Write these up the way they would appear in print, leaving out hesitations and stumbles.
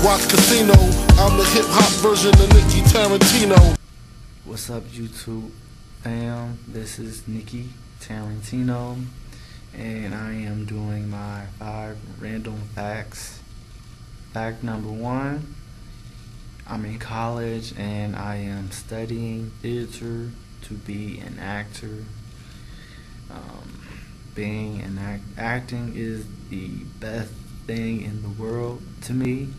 watch Casino. I'm the hip-hop version of Nicky Tarantino. What's up, YouTube fam? This is Nicky Tarantino, and I am doing my 5 random facts. Fact number 1, I'm in college and I am studying theater to be an actor. Acting is the best thing in the world to me,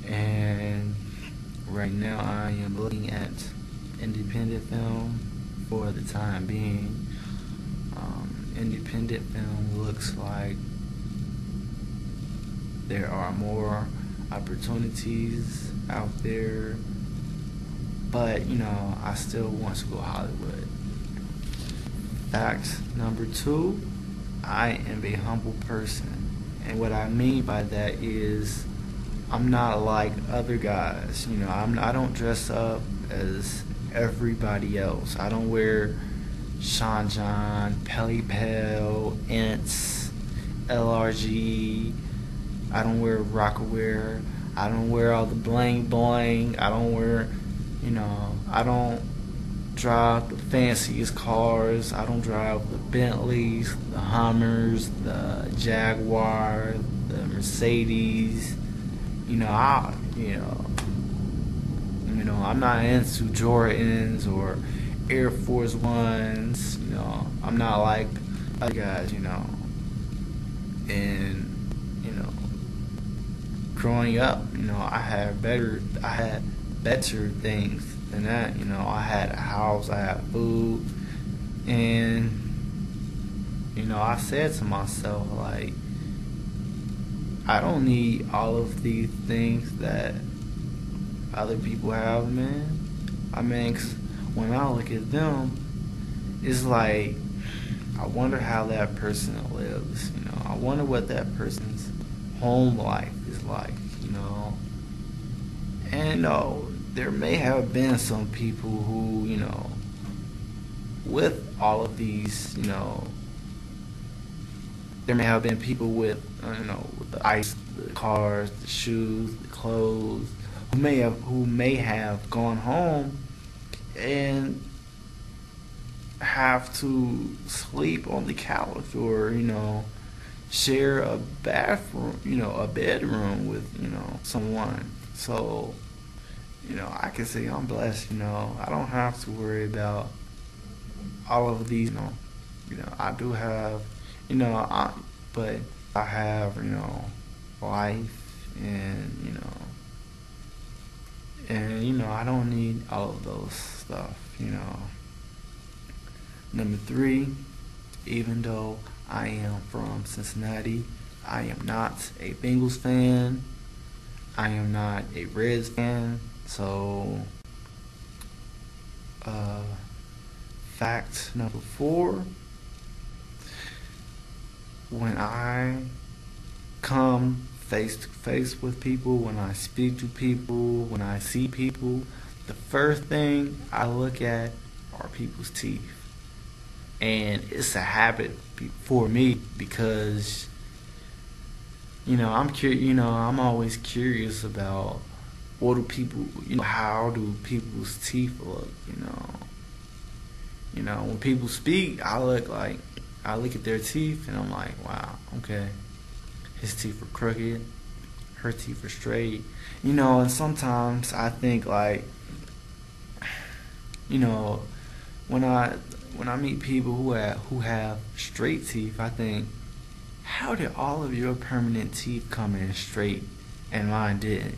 and right now I am looking at independent film for the time being. Independent film looks like there are more opportunities out there, but I still want to go Hollywood. Fact number 2, I am a humble person, and what I mean by that is I'm not like other guys. I don't dress up as everybody else. I don't wear Sean John, Pelly Pell, Ents, LRG. I don't wear Rockaware. I don't wear all the bling bling. I don't wear, I don't drive the fanciest cars. I don't drive the Bentleys, the Hummers, the Jaguar, the Mercedes. I'm not into Jordans or Air Force Ones. I'm not like other guys. And growing up, I had better things than that. I had a house, I had food, and I said to myself, like, I don't need all of these things that other people have, man. When I look at them, it's like, I wonder how that person lives. I wonder what that person's home life is like. And there may have been some people who, with all of these, there may have been people with, with the ice, the cars, the shoes, the clothes, who may have gone home and have to sleep on the couch or, share a bathroom, a bedroom with, someone. So, I can say I'm blessed. I don't have to worry about all of these. I do have, but I have, life, and I don't need all of those stuff. Number 3, even though I am from Cincinnati, I am not a Bengals fan. I am not a Reds fan. So, fact number 4, when I come face to face with people, when I speak to people, when I see people, the first thing I look at are people's teeth. And it's a habit for me because I'm always curious about what do people, how do people's teeth look, when people speak, I look at their teeth and I'm like, wow, okay, his teeth are crooked, her teeth are straight, and sometimes I think, like, when I meet people who have straight teeth, I think, how did all of your permanent teeth come in straight and mine didn't?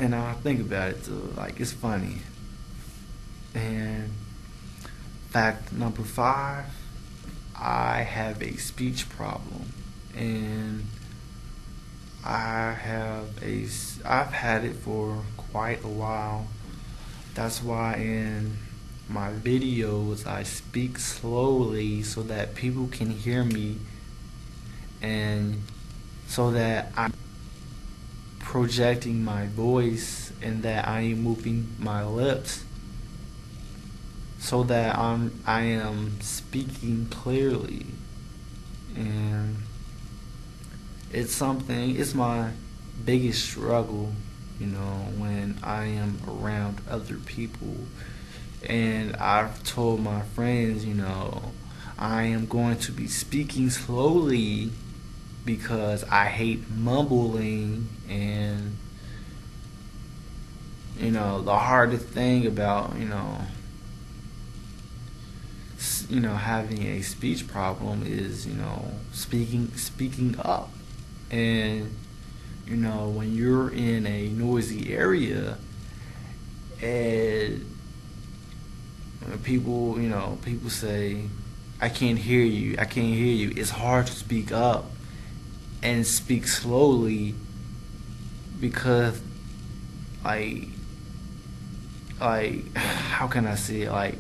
And I think about it too, like, it's funny. And fact number 5, I have a speech problem, and I've had it for quite a while. That's why in my videos I speak slowly so that people can hear me, and so that I'm projecting my voice and that I am moving my lips so that I am speaking clearly. And It's my biggest struggle, when I am around other people. And I've told my friends, I am going to be speaking slowly because I hate mumbling. And the hardest thing about having a speech problem is speaking up. And when you're in a noisy area, and people say, I can't hear you, it's hard to speak up and speak slowly, because how can I say it,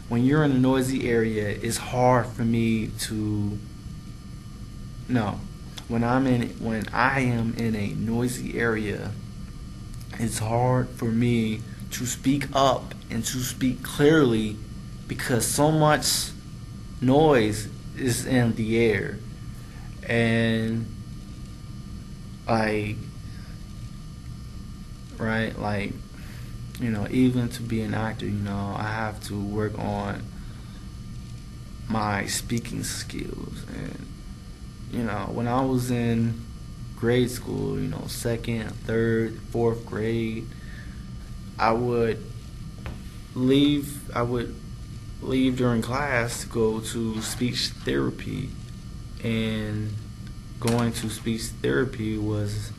when you're in a noisy area, it's hard for me to no when I am in a noisy area, it's hard for me to speak up and to speak clearly, because so much noise is in the air. And like right like even to be an actor, I have to work on my speaking skills. And when I was in grade school, second, third, fourth grade, I would leave during class to go to speech therapy. And going to speech therapy was,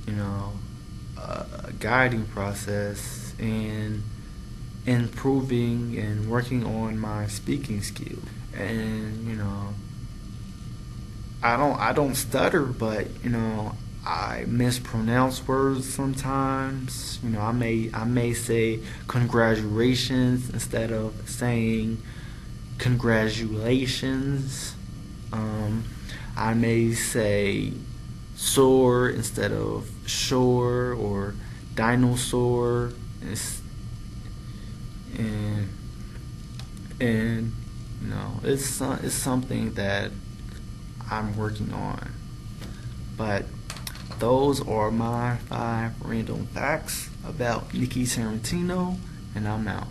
a guiding process in improving and working on my speaking skills. And I don't stutter, but I mispronounce words sometimes. I may say congratulations instead of saying congratulations. I may say soar instead of shore, or dinosaur. And it's something that I'm working on. But those are my 5 random facts about Nicky Tarantino, and I'm out.